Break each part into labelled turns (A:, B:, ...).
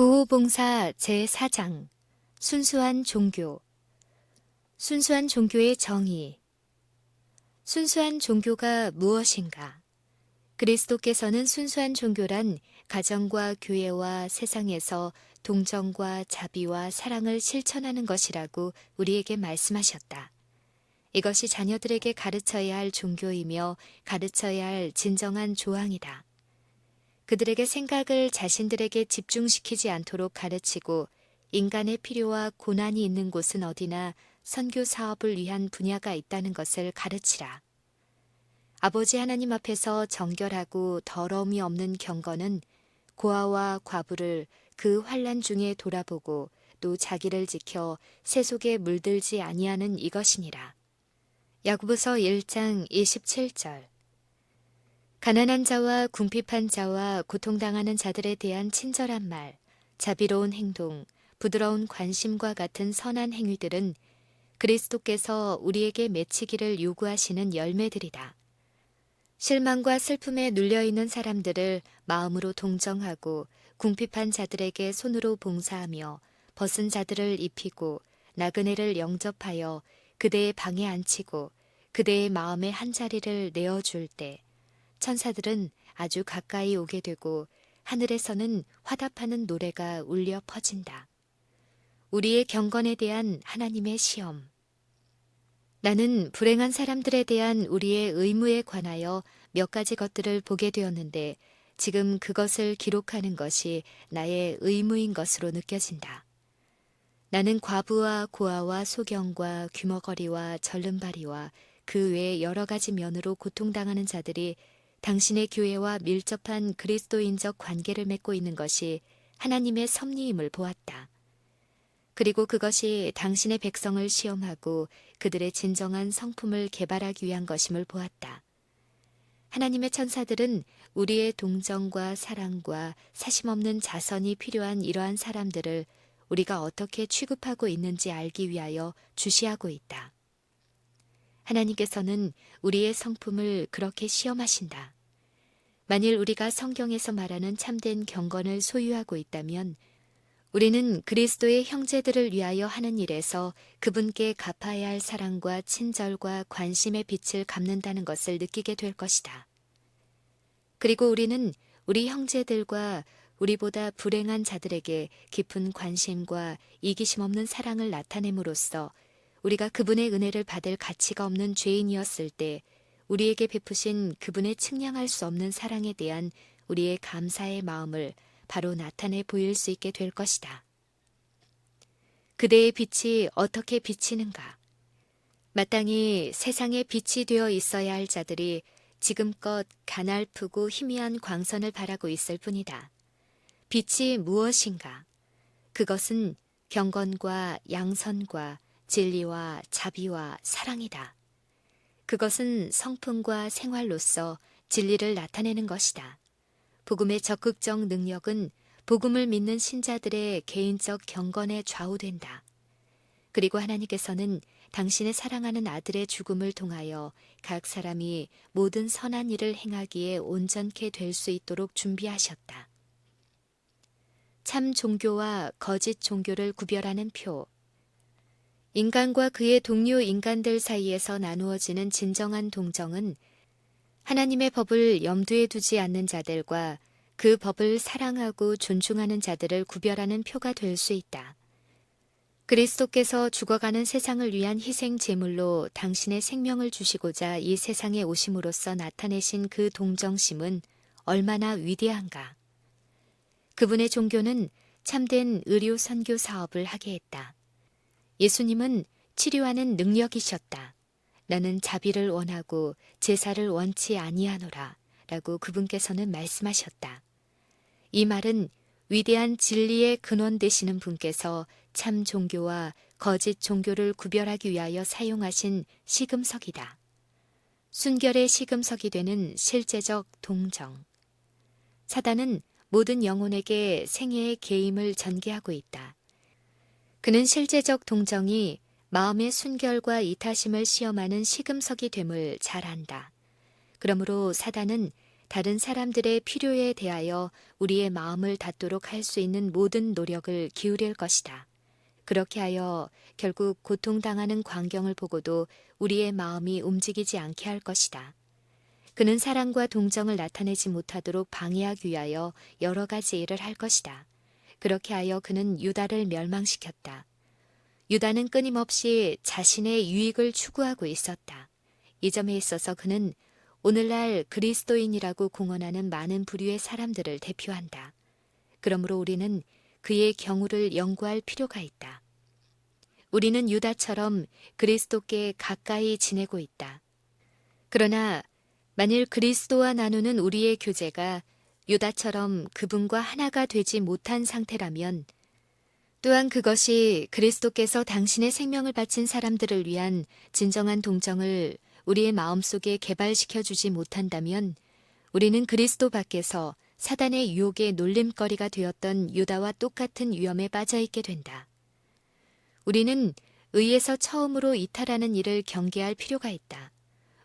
A: 구호봉사 제4장 순수한 종교. 순수한 종교의 정의. 순수한 종교가 무엇인가? 그리스도께서는 순수한 종교란 가정과 교회와 세상에서 동정과 자비와 사랑을 실천하는 것이라고 우리에게 말씀하셨다. 이것이 자녀들에게 가르쳐야 할 종교이며 가르쳐야 할 진정한 조항이다. 그들에게 생각을 자신들에게 집중시키지 않도록 가르치고 인간의 필요와 고난이 있는 곳은 어디나 선교 사업을 위한 분야가 있다는 것을 가르치라. 아버지 하나님 앞에서 정결하고 더러움이 없는 경건은 고아와 과부를 그 환난 중에 돌아보고 또 자기를 지켜 세속에 물들지 아니하는 이것이니라. 야고보서 1장 27절. 가난한 자와 궁핍한 자와 고통당하는 자들에 대한 친절한 말, 자비로운 행동, 부드러운 관심과 같은 선한 행위들은 그리스도께서 우리에게 맺히기를 요구하시는 열매들이다. 실망과 슬픔에 눌려있는 사람들을 마음으로 동정하고 궁핍한 자들에게 손으로 봉사하며 벗은 자들을 입히고 나그네를 영접하여 그대의 방에 앉히고 그대의 마음의 한자리를 내어줄 때 천사들은 아주 가까이 오게 되고 하늘에서는 화답하는 노래가 울려 퍼진다. 우리의 경건에 대한 하나님의 시험. 나는 불행한 사람들에 대한 우리의 의무에 관하여 몇 가지 것들을 보게 되었는데 지금 그것을 기록하는 것이 나의 의무인 것으로 느껴진다. 나는 과부와 고아와 소경과 귀머거리와 절름발이와 그 외 여러 가지 면으로 고통당하는 자들이 당신의 교회와 밀접한 그리스도인적 관계를 맺고 있는 것이 하나님의 섭리임을 보았다. 그리고 그것이 당신의 백성을 시험하고 그들의 진정한 성품을 개발하기 위한 것임을 보았다. 하나님의 천사들은 우리의 동정과 사랑과 사심없는 자선이 필요한 이러한 사람들을 우리가 어떻게 취급하고 있는지 알기 위하여 주시하고 있다. 하나님께서는 우리의 성품을 그렇게 시험하신다. 만일 우리가 성경에서 말하는 참된 경건을 소유하고 있다면 우리는 그리스도의 형제들을 위하여 하는 일에서 그분께 갚아야 할 사랑과 친절과 관심의 빛을 갚는다는 것을 느끼게 될 것이다. 그리고 우리는 우리 형제들과 우리보다 불행한 자들에게 깊은 관심과 이기심 없는 사랑을 나타냄으로써 우리가 그분의 은혜를 받을 가치가 없는 죄인이었을 때 우리에게 베푸신 그분의 측량할 수 없는 사랑에 대한 우리의 감사의 마음을 바로 나타내 보일 수 있게 될 것이다. 그대의 빛이 어떻게 비치는가? 마땅히 세상에 빛이 되어 있어야 할 자들이 지금껏 가냘프고 희미한 광선을 바라고 있을 뿐이다. 빛이 무엇인가? 그것은 경건과 양선과 진리와 자비와 사랑이다. 그것은 성품과 생활로서 진리를 나타내는 것이다. 복음의 적극적 능력은 복음을 믿는 신자들의 개인적 경건에 좌우된다. 그리고 하나님께서는 당신의 사랑하는 아들의 죽음을 통하여 각 사람이 모든 선한 일을 행하기에 온전케 될 수 있도록 준비하셨다. 참 종교와 거짓 종교를 구별하는 표. 인간과 그의 동료 인간들 사이에서 나누어지는 진정한 동정은 하나님의 법을 염두에 두지 않는 자들과 그 법을 사랑하고 존중하는 자들을 구별하는 표가 될 수 있다. 그리스도께서 죽어가는 세상을 위한 희생 제물로 당신의 생명을 주시고자 이 세상에 오심으로써 나타내신 그 동정심은 얼마나 위대한가. 그분의 종교는 참된 의료 선교 사업을 하게 했다. 예수님은 치료하는 능력이셨다. 나는 자비를 원하고 제사를 원치 아니하노라 라고 그분께서는 말씀하셨다. 이 말은 위대한 진리의 근원 되시는 분께서 참 종교와 거짓 종교를 구별하기 위하여 사용하신 시금석이다. 순결의 시금석이 되는 실제적 동정. 사단은 모든 영혼에게 생애의 계임을 전개하고 있다. 그는 실제적 동정이 마음의 순결과 이타심을 시험하는 시금석이 됨을 잘 안다. 그러므로 사단은 다른 사람들의 필요에 대하여 우리의 마음을 닫도록 할 수 있는 모든 노력을 기울일 것이다. 그렇게 하여 결국 고통당하는 광경을 보고도 우리의 마음이 움직이지 않게 할 것이다. 그는 사랑과 동정을 나타내지 못하도록 방해하기 위하여 여러 가지 일을 할 것이다. 그렇게 하여 그는 유다를 멸망시켰다. 유다는 끊임없이 자신의 유익을 추구하고 있었다. 이 점에 있어서 그는 오늘날 그리스도인이라고 공언하는 많은 부류의 사람들을 대표한다. 그러므로 우리는 그의 경우를 연구할 필요가 있다. 우리는 유다처럼 그리스도께 가까이 지내고 있다. 그러나 만일 그리스도와 나누는 우리의 교제가 유다처럼 그분과 하나가 되지 못한 상태라면 또한 그것이 그리스도께서 당신의 생명을 바친 사람들을 위한 진정한 동정을 우리의 마음속에 개발시켜 주지 못한다면 우리는 그리스도 밖에서 사단의 유혹의 놀림거리가 되었던 유다와 똑같은 위험에 빠져 있게 된다. 우리는 의에서 처음으로 이탈하는 일을 경계할 필요가 있다.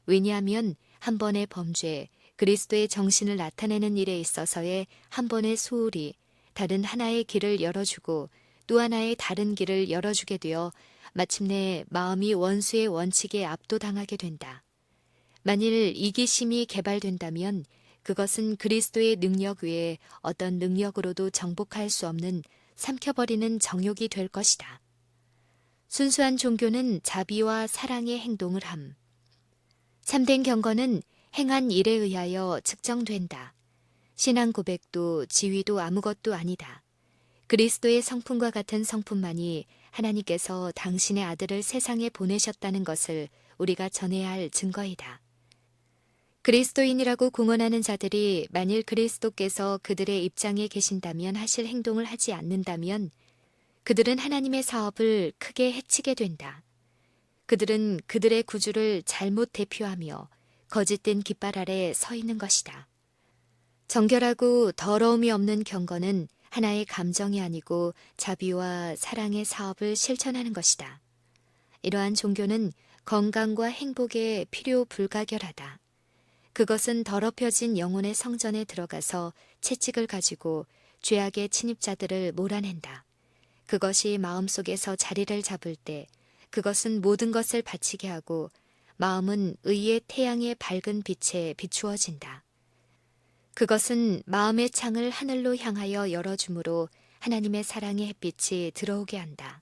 A: 왜냐하면 한 번의 범죄, 그리스도의 정신을 나타내는 일에 있어서의 한 번의 소홀이 다른 하나의 길을 열어주고 또 하나의 다른 길을 열어주게 되어 마침내 마음이 원수의 원칙에 압도당하게 된다. 만일 이기심이 개발된다면 그것은 그리스도의 능력 외에 어떤 능력으로도 정복할 수 없는 삼켜버리는 정욕이 될 것이다. 순수한 종교는 자비와 사랑의 행동을 함. 참된 경건은 행한 일에 의하여 측정된다. 신앙 고백도 지위도 아무것도 아니다. 그리스도의 성품과 같은 성품만이 하나님께서 당신의 아들을 세상에 보내셨다는 것을 우리가 전해야 할 증거이다. 그리스도인이라고 공언하는 자들이 만일 그리스도께서 그들의 입장에 계신다면 하실 행동을 하지 않는다면 그들은 하나님의 사업을 크게 해치게 된다. 그들은 그들의 구주를 잘못 대표하며 거짓된 깃발 아래 서 있는 것이다. 정결하고 더러움이 없는 경건은 하나의 감정이 아니고 자비와 사랑의 사업을 실천하는 것이다. 이러한 종교는 건강과 행복에 필요 불가결하다. 그것은 더럽혀진 영혼의 성전에 들어가서 채찍을 가지고 죄악의 침입자들을 몰아낸다. 그것이 마음속에서 자리를 잡을 때 그것은 모든 것을 바치게 하고 마음은 의의 태양의 밝은 빛에 비추어진다. 그것은 마음의 창을 하늘로 향하여 열어주므로 하나님의 사랑의 햇빛이 들어오게 한다.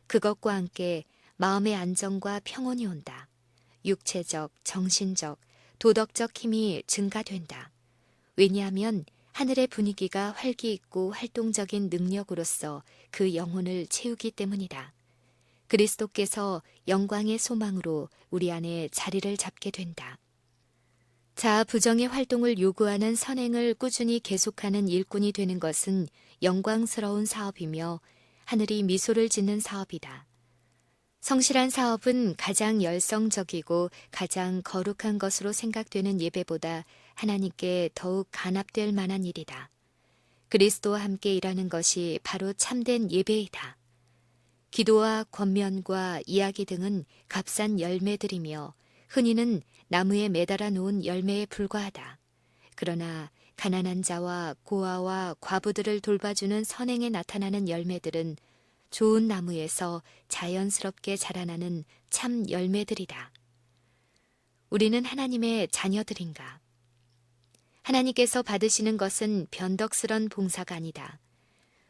A: 그것과 함께 마음의 안정과 평온이 온다. 육체적, 정신적, 도덕적 힘이 증가된다. 왜냐하면 하늘의 분위기가 활기 있고 활동적인 능력으로서 그 영혼을 채우기 때문이다. 그리스도께서 영광의 소망으로 우리 안에 자리를 잡게 된다. 자아 부정의 활동을 요구하는 선행을 꾸준히 계속하는 일꾼이 되는 것은 영광스러운 사업이며 하늘이 미소를 짓는 사업이다. 성실한 사업은 가장 열성적이고 가장 거룩한 것으로 생각되는 예배보다 하나님께 더욱 간합될 만한 일이다. 그리스도와 함께 일하는 것이 바로 참된 예배이다. 기도와 권면과 이야기 등은 값싼 열매들이며 흔히는 나무에 매달아 놓은 열매에 불과하다. 그러나 가난한 자와 고아와 과부들을 돌봐주는 선행에 나타나는 열매들은 좋은 나무에서 자연스럽게 자라나는 참 열매들이다. 우리는 하나님의 자녀들인가? 하나님께서 받으시는 것은 변덕스런 봉사가 아니다.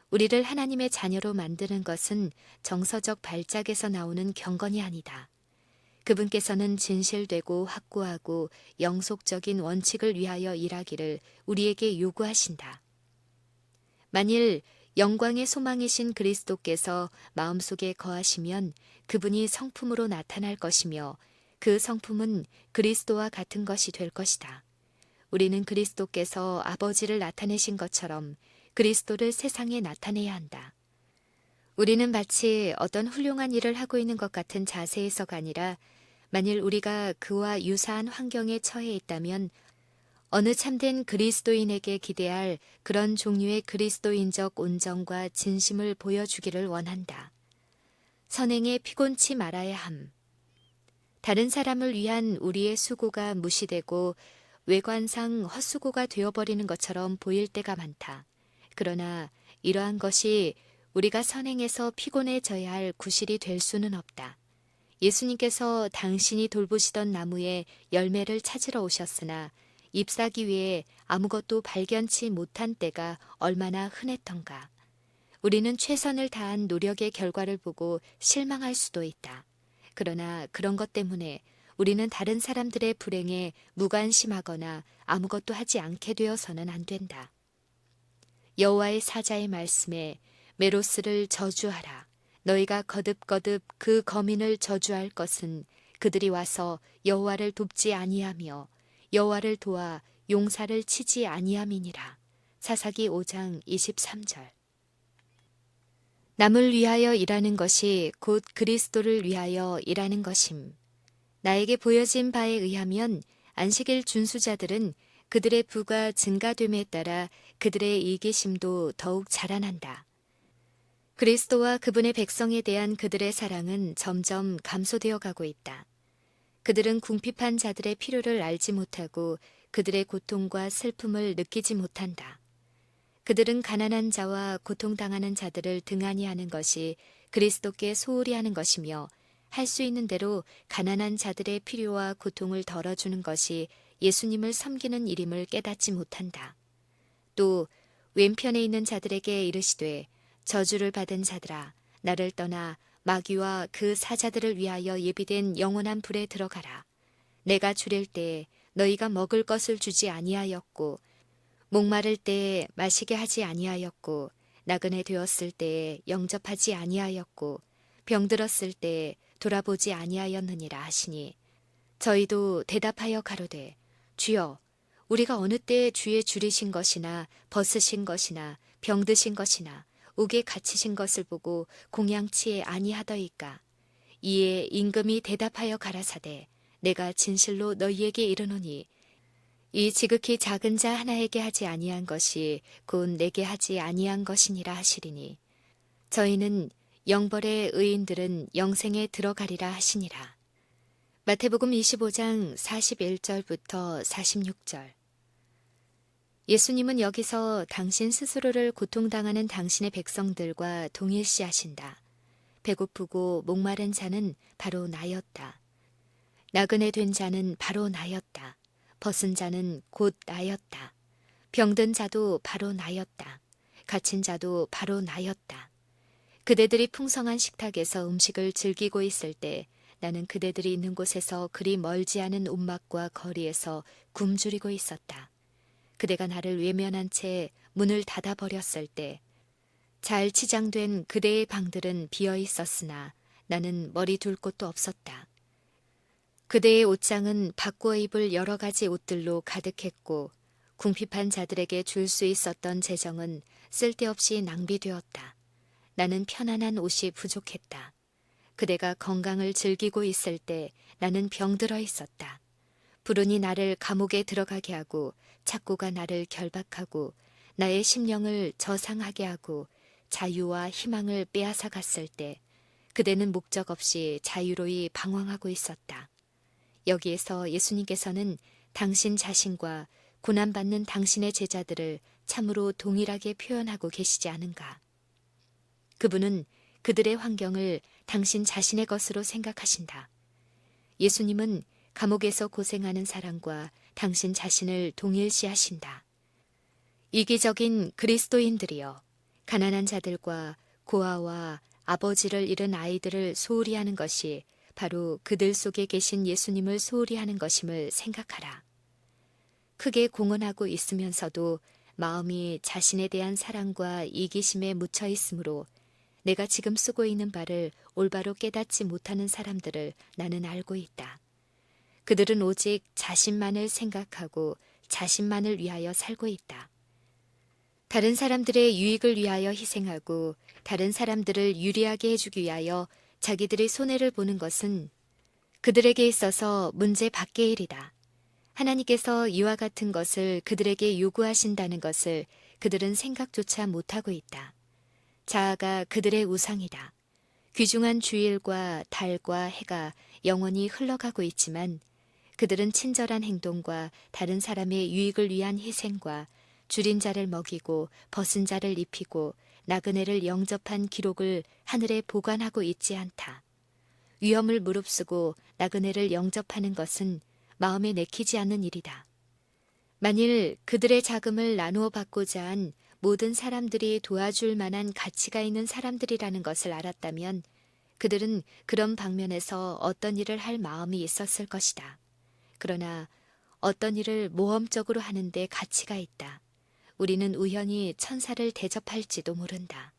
A: 우리를 하나님의 자녀로 만드는 것은 정서적 발작에서 나오는 경건이 아니다. 그분께서는 진실되고 확고하고 영속적인 원칙을 위하여 일하기를 우리에게 요구하신다. 만일 영광의 소망이신 그리스도께서 마음속에 거하시면 그분이 성품으로 나타날 것이며 그 성품은 그리스도와 같은 것이 될 것이다. 우리는 그리스도께서 아버지를 나타내신 것처럼 그리스도를 세상에 나타내야 한다. 우리는 마치 어떤 훌륭한 일을 하고 있는 것 같은 자세에서가 아니라 만일 우리가 그와 유사한 환경에 처해 있다면 어느 참된 그리스도인에게 기대할 그런 종류의 그리스도인적 온정과 진심을 보여주기를 원한다. 선행에 피곤치 말아야 함. 다른 사람을 위한 우리의 수고가 무시되고 외관상 헛수고가 되어버리는 것처럼 보일 때가 많다. 그러나 이러한 것이 우리가 선행해서 피곤해져야 할 구실이 될 수는 없다. 예수님께서 당신이 돌보시던 나무에 열매를 찾으러 오셨으나 잎사귀 위에 아무것도 발견치 못한 때가 얼마나 흔했던가. 우리는 최선을 다한 노력의 결과를 보고 실망할 수도 있다. 그러나 그런 것 때문에 우리는 다른 사람들의 불행에 무관심하거나 아무것도 하지 않게 되어서는 안 된다. 여호와의 사자의 말씀에 메로스를 저주하라. 너희가 거듭거듭 그 거민을 저주할 것은 그들이 와서 여호와를 돕지 아니하며 여호와를 도와 용사를 치지 아니함이니라. 사사기 5장 23절. 남을 위하여 일하는 것이 곧 그리스도를 위하여 일하는 것임. 나에게 보여진 바에 의하면 안식일 준수자들은 그들의 부가 증가됨에 따라 그들의 이기심도 더욱 자라난다. 그리스도와 그분의 백성에 대한 그들의 사랑은 점점 감소되어 가고 있다. 그들은 궁핍한 자들의 필요를 알지 못하고 그들의 고통과 슬픔을 느끼지 못한다. 그들은 가난한 자와 고통당하는 자들을 등한히 하는 것이 그리스도께 소홀히 하는 것이며 할 수 있는 대로 가난한 자들의 필요와 고통을 덜어주는 것이 예수님을 섬기는 일임을 깨닫지 못한다. 또 왼편에 있는 자들에게 이르시되 저주를 받은 자들아 나를 떠나 마귀와 그 사자들을 위하여 예비된 영원한 불에 들어가라. 내가 주릴 때에 너희가 먹을 것을 주지 아니하였고 목마를 때에 마시게 하지 아니하였고 나그네 되었을 때에 영접하지 아니하였고 병들었을 때에 돌아보지 아니하였느니라 하시니 저희도 대답하여 가로되 주여 우리가 어느 때에 주의 줄이신 것이나 벗으신 것이나 병드신 것이나 옥에 갇히신 것을 보고 공양치 아니하더이까. 이에 임금이 대답하여 가라사대 내가 진실로 너희에게 이르노니 이 지극히 작은 자 하나에게 하지 아니한 것이 곧 내게 하지 아니한 것이니라 하시리니 저희는 영벌의 의인들은 영생에 들어가리라 하시니라. 마태복음 25장 41절부터 46절. 예수님은 여기서 당신 스스로를 고통당하는 당신의 백성들과 동일시하신다. 배고프고 목마른 자는 바로 나였다. 나그네 된 자는 바로 나였다. 벗은 자는 곧 나였다. 병든 자도 바로 나였다. 갇힌 자도 바로 나였다. 그대들이 풍성한 식탁에서 음식을 즐기고 있을 때 나는 그대들이 있는 곳에서 그리 멀지 않은 움막과 거리에서 굶주리고 있었다. 그대가 나를 외면한 채 문을 닫아버렸을 때 잘 치장된 그대의 방들은 비어 있었으나 나는 머리 둘 곳도 없었다. 그대의 옷장은 바꾸어 입을 여러 가지 옷들로 가득했고 궁핍한 자들에게 줄 수 있었던 재정은 쓸데없이 낭비되었다. 나는 편안한 옷이 부족했다. 그대가 건강을 즐기고 있을 때 나는 병들어 있었다. 불운이 나를 감옥에 들어가게 하고 착고가 나를 결박하고 나의 심령을 저상하게 하고 자유와 희망을 빼앗아 갔을 때 그대는 목적 없이 자유로이 방황하고 있었다. 여기에서 예수님께서는 당신 자신과 고난받는 당신의 제자들을 참으로 동일하게 표현하고 계시지 않은가. 그분은 그들의 환경을 당신 자신의 것으로 생각하신다. 예수님은 감옥에서 고생하는 사람과 당신 자신을 동일시하신다. 이기적인 그리스도인들이여, 가난한 자들과 고아와 아버지를 잃은 아이들을 소홀히 하는 것이 바로 그들 속에 계신 예수님을 소홀히 하는 것임을 생각하라. 크게 공언하고 있으면서도 마음이 자신에 대한 사랑과 이기심에 묻혀 있으므로 내가 지금 쓰고 있는 바를 올바로 깨닫지 못하는 사람들을 나는 알고 있다. 그들은 오직 자신만을 생각하고 자신만을 위하여 살고 있다. 다른 사람들의 유익을 위하여 희생하고 다른 사람들을 유리하게 해주기 위하여 자기들의 손해를 보는 것은 그들에게 있어서 문제 밖의 일이다. 하나님께서 이와 같은 것을 그들에게 요구하신다는 것을 그들은 생각조차 못하고 있다. 자아가 그들의 우상이다. 귀중한 주일과 달과 해가 영원히 흘러가고 있지만 그들은 친절한 행동과 다른 사람의 유익을 위한 희생과 줄인 자를 먹이고 벗은 자를 입히고 나그네를 영접한 기록을 하늘에 보관하고 있지 않다. 위험을 무릅쓰고 나그네를 영접하는 것은 마음에 내키지 않는 일이다. 만일 그들의 자금을 나누어 받고자 한 모든 사람들이 도와줄 만한 가치가 있는 사람들이라는 것을 알았다면 그들은 그런 방면에서 어떤 일을 할 마음이 있었을 것이다. 그러나 어떤 일을 모험적으로 하는데 가치가 있다. 우리는 우연히 천사를 대접할지도 모른다.